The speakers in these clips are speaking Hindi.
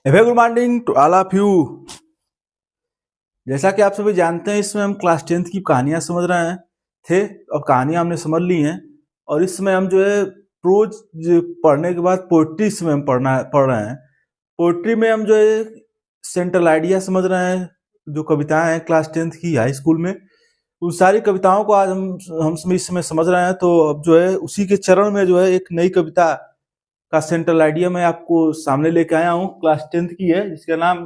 A very good morning to all of you। जैसा कि आप सभी जानते हैं, इसमें हम क्लास 10th की कहानियां समझ रहे हैं थे। अब कहानियां हमने समझ ली हैं और इसमें हम जो है प्रोज पढ़ने के बाद पोइट्री इसमें हम पढ़ रहे हैं। पोइट्री में हम जो है सेंट्रल आइडिया समझ रहे हैं, जो कविताएं हैं क्लास 10th की हाई स्कूल में, उन सारी कविताओं को आज हम इसमें समझ रहे हैं। तो अब जो है उसी के चरण में जो है एक नई कविता का सेंट्रल आइडिया मैं आपको सामने लेके आया हूँ। क्लास 10th की है, जिसका नाम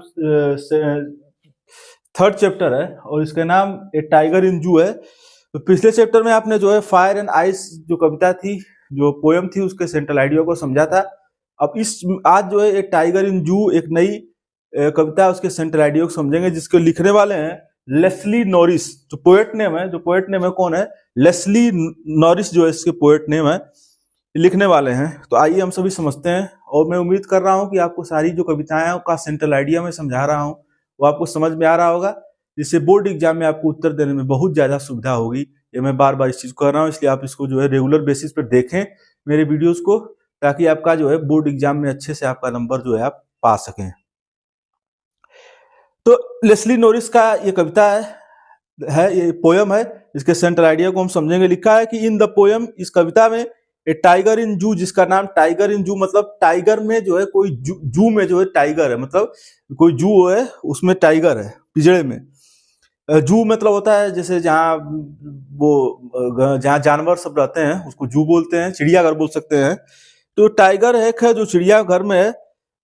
थर्ड चैप्टर है और इसका नाम ए टाइगर इन जू है। तो पिछले चैप्टर में आपने जो है फायर एंड आइस जो कविता थी, जो पोयम थी, उसके सेंट्रल आइडिया को समझा था। अब आज जो है ए टाइगर इन जू एक नई कविता है, उसके सेंट्रल आइडिया को समझेंगे, जिसके लिखने वाले हैं लेस्ली नॉरिस। जो पोएट नेम है कौन है? लेस्ली नॉरिस जो है इसके पोएट नेम है, लिखने वाले हैं। तो आइए हम सभी समझते हैं। और मैं उम्मीद कर रहा हूं कि आपको सारी जो कविताएं हैं का सेंट्रल आइडिया में समझा रहा हूं वो आपको समझ में आ रहा होगा, जिससे बोर्ड एग्जाम में आपको उत्तर देने में बहुत ज्यादा सुविधा होगी। ये मैं बार बार इस चीज को कर रहा हूँ, इसलिए आप इसको जो है रेगुलर बेसिस पर देखें मेरे वीडियोस को, ताकि आपका जो है बोर्ड एग्जाम में अच्छे से आपका नंबर जो है आप पा सकें। तो लेस्ली नॉरिस का ये कविता है, ये पोयम है। इसके सेंट्रल आइडिया को हम समझेंगे। लिखा है कि इन द पोयम, इस कविता में, ए टाइगर इन जू, जिसका नाम टाइगर इन जू मतलब टाइगर में जो है कोई जू में जो है टाइगर है, मतलब कोई जू है उसमें टाइगर है पिंजड़े में। जू मतलब होता है जैसे जहाँ जहाँ जानवर सब रहते हैं उसको जू बोलते हैं, चिड़ियाघर बोल सकते हैं। तो टाइगर है जो चिड़ियाघर में है।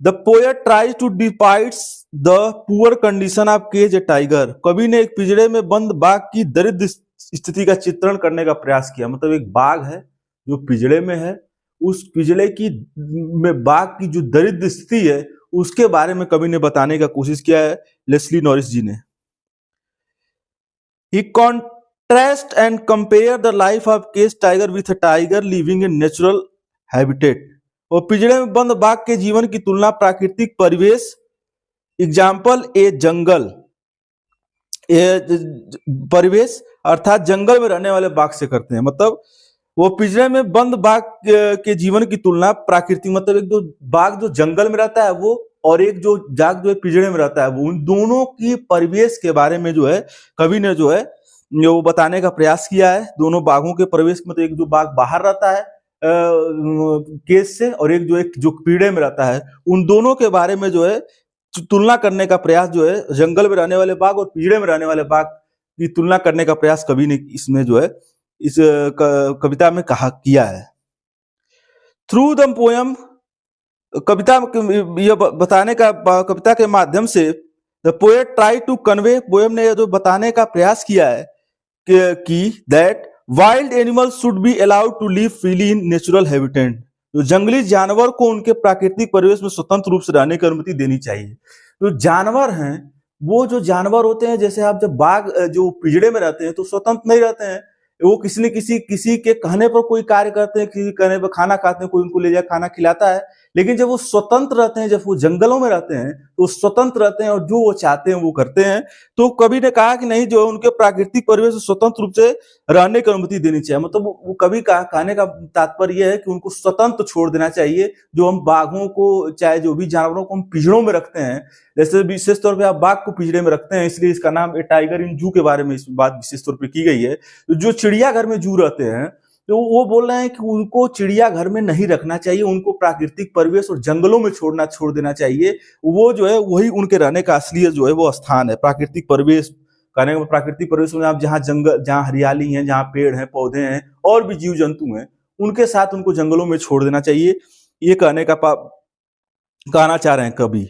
The poet tries to depicts the poor condition of cage a tiger. कवि ने एक पिंजड़े में बंद बाघ की दरिद्र स्थिति का चित्रण करने का प्रयास किया। मतलब एक बाघ है जो पिंजड़े में है, उस पिंजड़े की में बाघ की जो दरिद्र स्थिति है उसके बारे में कवि ने बताने का कोशिश किया है, लेस्ली नॉरिस जी ने। He contrast and compare the life of cage tiger with a tiger living in natural habitat। और पिंजड़े में बंद बाघ के जीवन की तुलना प्राकृतिक परिवेश, एग्जाम्पल ए जंगल, परिवेश अर्थात जंगल में रहने वाले बाघ से करते हैं। मतलब वो पिंजरे में बंद बाघ के जीवन की तुलना प्राकृतिक, मतलब एक जो बाघ जो जंगल में रहता है वो, और एक जो बाघ जो है पिंजरे में रहता है वो, उन दोनों की परिवेश के बारे में जो है कवि ने जो है वो बताने का प्रयास किया है। दोनों बाघों के परिवेश, मतलब एक जो बाघ बाहर रहता है केज से, और एक जो पिंजरे में रहता है, उन दोनों के बारे में जो है तुलना करने का प्रयास जो है, जंगल में रहने वाले बाघ और पिंजरे में रहने वाले बाघ की तुलना करने का प्रयास कवि ने इसमें जो है इस कविता में किया है। थ्रू द पोयम, कविता यह बताने का, कविता के माध्यम से the poet try to convey, poem ने जो बताने का प्रयास किया है कि that wild animals should be allowed to live freely in natural habitat. जो जंगली जानवर को उनके प्राकृतिक परिवेश में स्वतंत्र रूप से रहने की अनुमति देनी चाहिए। तो जानवर हैं, वो जो जानवर होते हैं, जैसे आप जब बाघ जो पिंजड़े में रहते हैं तो स्वतंत्र नहीं रहते हैं, वो किसी न किसी के कहने पर कोई कार्य करते हैं, किसी कहने पर खाना खाते हैं, कोई उनको ले जाकर खाना खिलाता है। लेकिन जब वो स्वतंत्र रहते हैं, जब वो जंगलों में रहते हैं तो स्वतंत्र रहते हैं और जो वो चाहते हैं वो करते हैं। तो कवि ने कहा कि नहीं, जो है उनके प्राकृतिक परिवेश में स्वतंत्र रूप से रहने की अनुमति देनी चाहिए। मतलब वो कवि का कहने का तात्पर्य यह है कि उनको स्वतंत्र छोड़ देना चाहिए। जो हम बाघों को, चाहे जो भी जानवरों को हम पिंजड़ों में रखते हैं, जैसे विशेष तौर पर आप बाघ को पिंजड़े में रखते हैं, इसलिए इसका नाम ए टाइगर इन जू के बारे में इस बात विशेष तौर पर की गई है। जो चिड़ियाघर में जू रहते हैं तो वो बोल रहे हैं कि उनको चिड़ियाघर में नहीं रखना चाहिए, उनको प्राकृतिक परिवेश और जंगलों में छोड़ देना चाहिए। वो जो है वही उनके रहने का असली जो है वो स्थान है। प्राकृतिक परिवेश कहने का, प्राकृतिक परिवेश में आप जहाँ जंगल, जहाँ हरियाली है, जहाँ पेड़ हैं, पौधे हैं और भी जीव जंतु हैं, उनके साथ उनको जंगलों में छोड़ देना चाहिए। ये कहना चाह रहे हैं कवि।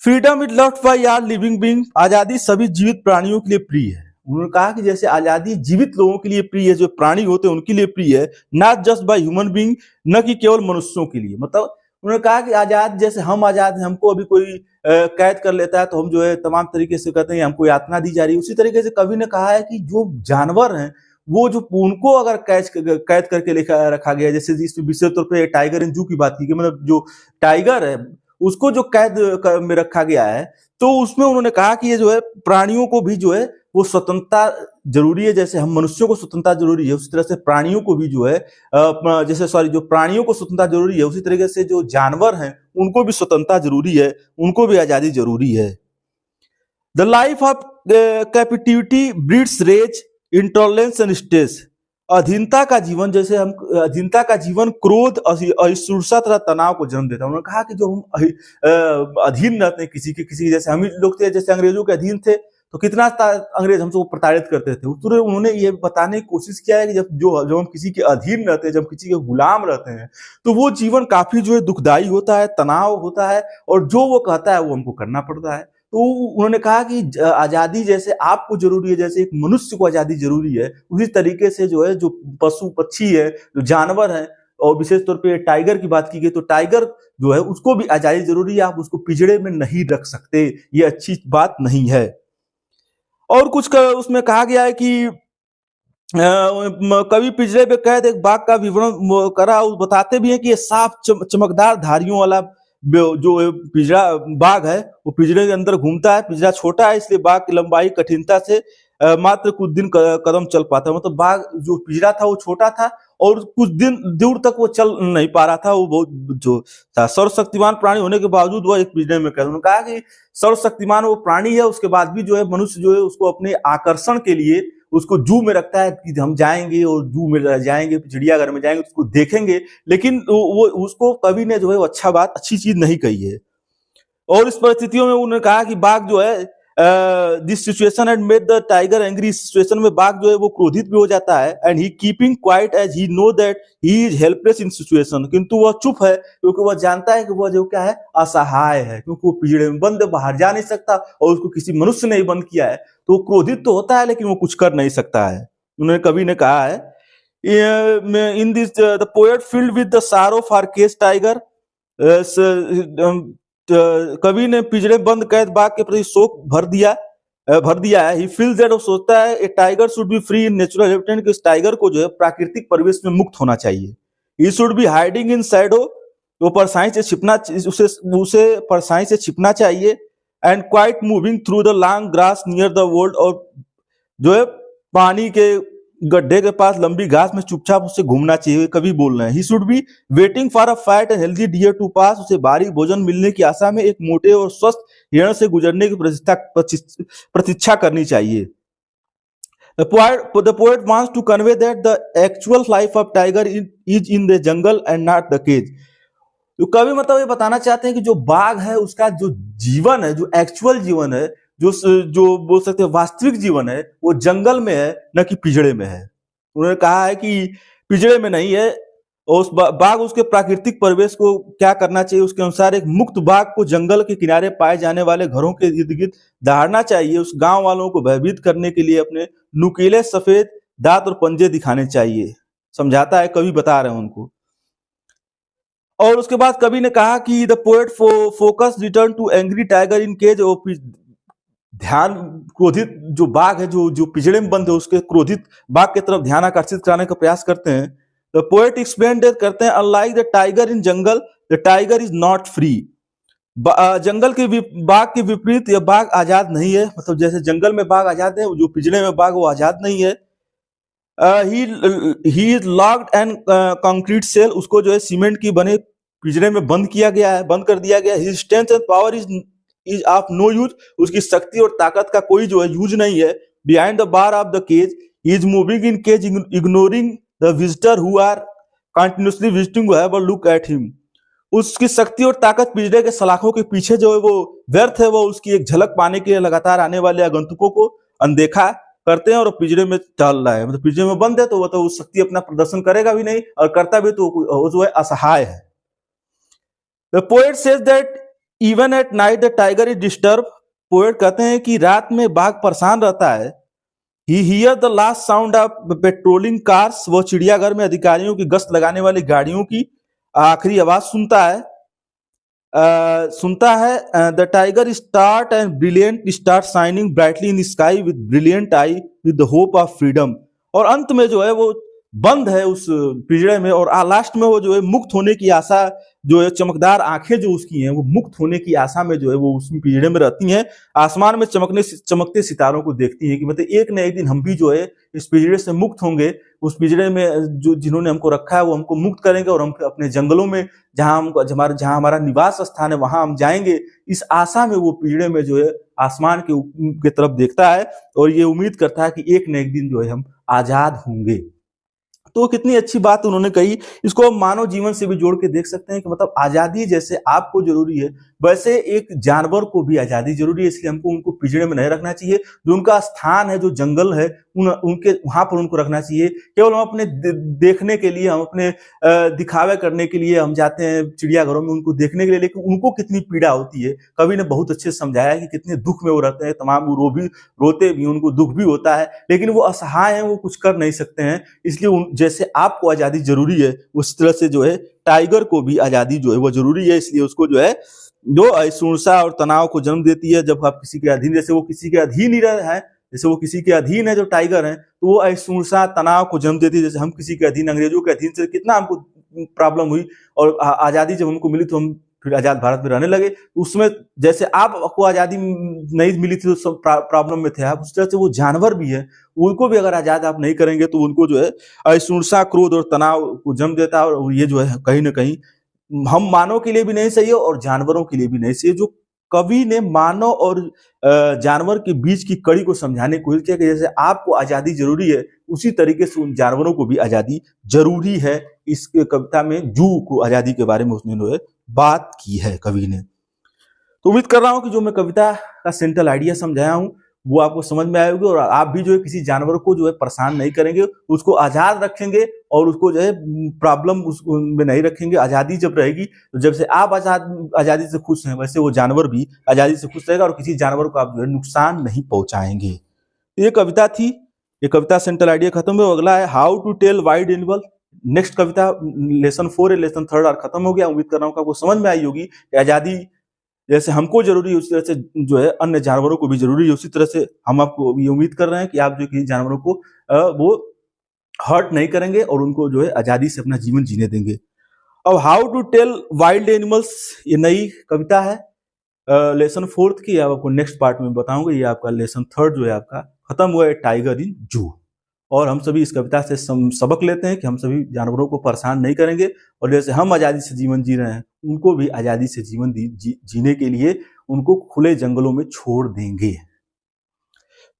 Freedom is loved by all living being. आजादी सभी जीवित प्राणियों के लिए प्रिय है। उन्होंने कहा कि जैसे आजादी जीवित लोगों के लिए प्रिय है, जो प्राणी होते हैं उनके लिए प्रिय है, not just by human being, न कि केवल मनुष्यों के लिए। मतलब उन्होंने कहा कि आजाद, जैसे हम आजाद हैं, हमको अभी कोई कैद कर लेता है तो हम जो है तमाम तरीके से कहते हैं हमको यातना दी जा रही है, उसी तरीके से कवि ने कहा है कि जो जानवर हैं वो जो उनको अगर कैद करके रखा गया, जैसे इसमें विशेष तौर पर टाइगर इन जू की बात की, मतलब जो टाइगर है उसको जो कैद में रखा गया है, तो उसमें उन्होंने कहा कि ये जो है प्राणियों को भी जो है वो स्वतंत्रता जरूरी है। जैसे हम मनुष्यों को स्वतंत्रता जरूरी है, उसी तरह से प्राणियों को भी जो है जैसे सॉरी जो प्राणियों को स्वतंत्रता जरूरी है, उसी तरीके से जो जानवर हैं उनको भी स्वतंत्रता जरूरी है, उनको भी आजादी जरूरी है। The life of captivity breeds rage, intolerance and stress. अधीनता का जीवन, जैसे हम अधीनता का जीवन क्रोध, असहिष्णुता तथा तनाव को जन्म देता है। उन्होंने कहा कि जो हम अधीन रहते हैं किसी के, जैसे हम ही लोग थे, जैसे अंग्रेजों के अधीन थे तो कितना अंग्रेज हमसे प्रताड़ित करते थे। उन्होंने ये बताने की कोशिश किया है कि जब हम किसी के अधीन रहते हैं, जब किसी के गुलाम रहते हैं, तो वो जीवन काफी जो है दुखदाई होता है, तनाव होता है, और जो वो कहता है वो हमको करना पड़ता है। तो उन्होंने कहा कि आजादी जैसे आपको जरूरी है, जैसे एक मनुष्य को आजादी जरूरी है, उसी तरीके से जो है जो पशु पक्षी है, जो जानवर है, और विशेष तौर पे टाइगर की बात की गई तो टाइगर जो है उसको भी आजादी जरूरी है। आप उसको पिंजड़े में नहीं रख सकते, ये अच्छी बात नहीं है। और कुछ उसमें कहा गया है कि कवि पिंजरे पे कैद एक बाघ का विवरण करा, बताते भी हैं कि ये साफ चमकदार धारियों वाला जो पिंजरा बाघ है वो पिंजरे के अंदर घूमता है। पिंजरा छोटा है इसलिए बाघ की लंबाई कठिनता से मात्र कुछ दिन कदम चल पाता है। मतलब बाघ जो पिंजरा था वो छोटा था और कुछ दिन दूर तक वो चल नहीं पा रहा था। वो बहुत जो था सर्वशक्तिमान प्राणी होने के बावजूद वो एक पिंजरे में कैद। उन्होंने कहा कि सर्वशक्तिमान वो प्राणी है, उसके बाद भी जो है मनुष्य जो है उसको अपने आकर्षण के लिए उसको जू में रखता है कि हम जाएंगे और जू में जाएंगे, चिड़ियाघर में जाएंगे, उसको देखेंगे, लेकिन वो उसको कवि ने जो है अच्छी चीज नहीं कही है। और इस परिस्थितियों में उन्होंने कहा कि बाघ जो है this situation had made the tiger angry. इस सिचुएशन में बाघ जो है वो क्रोधित भी हो जाता है, and he keeping quiet as he know that he is helpless in situation. किंतु वह चुप है क्योंकि वह जानता है कि वह जो क्या है, असहाय है, क्योंकि वो पिंजड़े में बंद है, बाहर जा नहीं सकता और उसको किसी मनुष्य ने ही बंद किया है। तो क्रोधित तो होता है लेकिन वो कुछ कर नहीं सकता है। उन्होंने कवि ने कहा है in this the poet field with the सारो फॉर केस टाइगर। कवि ने पिंजरे बंद कैद बाघ के प्रति शोक भर दिया है। ही फील्स दैट, वो सोचता है a tiger should be free in natural habitat, कि इस टाइगर को जो है प्राकृतिक परिवेश में मुक्त होना चाहिए। ही should B hiding in Shadow, वो परछाई से छिपना, उसे परछाई से छिपना चाहिए। And quite moving through the long grass near the world, और जो है पानी के गड्ढे के पास लंबी घास में चुपचाप उससे घूमना चाहिए। कभी बोल रहे हैं he should be waiting for a fat and healthy deer to pass, उसे भारी भोजन मिलने की आशा में एक मोटे और स्वस्थ हिरण से गुजरने की प्रतीक्षा करनी चाहिए। The poet wants to convey that the actual life of tiger is in the jungle and not the cage. तो कवि मतलब ये बताना चाहते हैं कि जो बाघ है उसका जो जीवन है, जो एक्चुअल जीवन है, जो बोल सकते हैं वास्तविक जीवन है, वो जंगल में है, न कि पिंजड़े में है। उन्होंने कहा है कि पिंजड़े में नहीं है, और उस बाघ उसके प्राकृतिक परिवेश को क्या करना चाहिए, उसके अनुसार एक मुक्त बाघ को जंगल के किनारे पाए जाने वाले घरों के इर्द गिर्द दहाड़ना चाहिए। उस गांव वालों को भयभीत करने के लिए अपने नुकीले सफेद दांत और पंजे दिखाने चाहिए। समझाता है, कवि बता रहे हैं उनको। और उसके बाद कवि ने कहा कि the poet focus return to angry tiger in cage, ध्यान क्रोधित जो बाघ है, जो पिंजड़े में बंद है, उसके क्रोधित बाघ की तरफ ध्यान आकर्षित कराने का प्रयास करते हैं। द पोएट एक्सप्लेन दैट करते हैं, unlike the tiger in jungle the tiger is not free. जंगल के बाघ के विपरीत यह बाघ आजाद नहीं है। मतलब जैसे जंगल में बाघ आजाद है, जो पिंजड़े में बाघ वो आजाद नहीं है। He is locked and concrete cell, उसको जो है सीमेंट की बने पिंजरे में बंद कर दिया गया। His strength and power is of no use, उसकी शक्ति और ताकत का कोई जो है यूज नहीं है। Behind the bar of the cage he is moving in cage ignoring the visitor who are continuously visiting have a look at him. उसकी शक्ति और ताकत पिंजरे के सलाखों के पीछे जो है वो व्यर्थ है, वो उसकी एक झलक पाने के लिए लगातार आने वाले आगंतुकों को अनदेखा करते हैं और पिंजरे में टहल रहा है। मतलब पिंजरे में बंद है तो वो तो उस शक्ति अपना प्रदर्शन करेगा भी नहीं, और करता भी तो वो जो है असहाय है। The poet says that even at night the tiger is disturb. Poet कहते हैं कि रात में बाघ परेशान रहता है। He hear the last sound of patrolling cars, वो चिड़ियाघर में अधिकारियों की गश्त लगाने वाली गाड़ियों की आखिरी आवाज सुनता है। The tiger start and brilliant start shining brightly in sky with brilliant I with the hope of freedom. और अंत में जो है वो बंद है उस पिंजरे में, और लास्ट में वो जो है मुक्त होने की आशा जो है चमकदार आंखें जो उसकी हैं वो मुक्त होने की आशा में जो है वो उस पिंजड़े में रहती हैं, आसमान में चमकते सितारों को देखती हैं कि मतलब एक न एक दिन हम भी जो है इस पिंजड़े से मुक्त होंगे, उस पिंजड़े में जो जिन्होंने हमको रखा है वो हमको मुक्त करेंगे और हम अपने जंगलों में जहां हमारा निवास स्थान है वहां हम जाएंगे। इस आशा में वो पिंजड़े में जो है आसमान के तरफ देखता है और ये उम्मीद करता है कि एक न एक दिन जो है हम आजाद होंगे। तो कितनी अच्छी बात उन्होंने कही। इसको हम मानव जीवन से भी जोड़ के देख सकते हैं कि मतलब आजादी जैसे आपको जरूरी है वैसे एक जानवर को भी आजादी जरूरी है, इसलिए हमको उनको पिंजड़े में नहीं रखना चाहिए। जो उनका स्थान है, जो जंगल है, उनके वहां पर उनको रखना चाहिए। केवल हम अपने देखने के लिए, हम अपने दिखावे करने के लिए हम जाते हैं चिड़ियाघरों में उनको देखने के लिए, लेकिन उनको कितनी पीड़ा होती है। कवि ने बहुत अच्छे से समझाया कि कितने दुख में वो रहते हैं, तमाम वो रोते भी, उनको दुख भी होता है, लेकिन वो असहाय हैं, वो कुछ कर नहीं सकते हैं। इसलिए जैसे आपको आजादी जरूरी है उस तरह से जो है टाइगर को भी आजादी जो है वो जरूरी है। इसलिए उसको जो है जो असहिष्णुता और तनाव को जन्म देती है जब आप किसी के अधीन, जैसे वो किसी के अधीन ही रहे हैं, जैसे वो किसी के अधीन है जो टाइगर है, तो वो असहिष्णुता तनाव को जन्म देती है। जैसे हम किसी के अधीन, अंग्रेजों के अधीन से कितना हमको प्रॉब्लम हुई और आजादी जब हमको मिली तो हम फिर आजाद भारत में रहने लगे। उसमें जैसे आपको आजादी नहीं मिली थी तो सब प्रॉब्लम में थे आप, उस तरह से वो जानवर भी है, उनको भी अगर आजाद आप नहीं करेंगे तो उनको जो है असहिष्णुता, क्रोध और तनाव को जन्म देता है। और ये जो है कहीं ना कहीं हम मानव के लिए भी नहीं सही है और जानवरों के लिए भी नहीं सही है। जो कवि ने मानव और जानवर के बीच की कड़ी को समझाने की कोशिश किया कि जैसे आपको आजादी जरूरी है उसी तरीके से उन जानवरों को भी आजादी जरूरी है। इस कविता में जू को आजादी के बारे में उसने जो है बात की है कवि ने। तो उम्मीद कर रहा हूं कि जो मैं कविता का सेंट्रल आइडिया समझाया हूं वो आपको समझ में आएगी और आप भी जो है किसी जानवर को जो है परेशान नहीं करेंगे, उसको आजाद रखेंगे और उसको जो है प्रॉब्लम उसमें नहीं रखेंगे। आजादी जब रहेगी तो जब से आप आजादी से खुश हैं वैसे वो जानवर भी आजादी से खुश रहेगा और किसी जानवर को आप जो है नुकसान नहीं पहुंचाएंगे। ये कविता थी, ये कविता सेंट्रल आइडिया खत्म है। अगला है how to tell wild animal. Next कविता लेसन 4 है, लेसन 3 और खत्म हो गया। उम्मीद कर रहा हूँ कि आपको समझ में आई होगी कि आजादी जैसे हमको जरूरी है उसी तरह से जो है अन्य जानवरों को भी जरूरी है। उसी तरह से हम आपको ये उम्मीद कर रहे हैं कि आप जो किसी जानवरों को वो हर्ट नहीं करेंगे और उनको जो है आजादी से अपना जीवन जीने देंगे। अब how to tell wild animals ये नई कविता है लेसन 4 की, आपको नेक्स्ट पार्ट में बताऊंगा। ये आपका लेसन 3 जो है आपका खत्म हुआ है, टाइगर इन जू। और हम सभी इस कविता से सबक लेते हैं कि हम सभी जानवरों को परेशान नहीं करेंगे और जैसे हम आज़ादी से जीवन जी रहे हैं उनको भी आज़ादी से जीवन जीने के लिए उनको खुले जंगलों में छोड़ देंगे।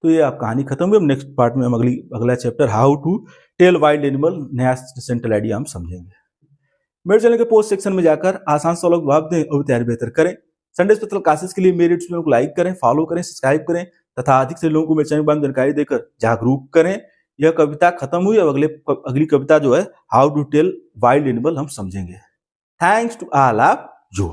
तो ये आप कहानी खत्म हुई। नेक्स्ट पार्ट में हम अगला chapter how to tell wild animal नया सेंट्रल आइडिया हम समझेंगे। मेरे चैनल के पोस्ट सेक्शन में जाकर आसान सवालों के जवाब दें और तैयारी बेहतर करें। संडे स्पेशल क्लासेस के लिए मेरे यूट्यूब को लाइक करें, फॉलो करें, सब्सक्राइब करें तथा अधिक से लोगों को मेरे चैनल के बारे में जानकारी देकर जागरूक करें। यह कविता खत्म हुई। अब अगली कविता जो है how to tell wild animal हम समझेंगे। Thanks to all of you.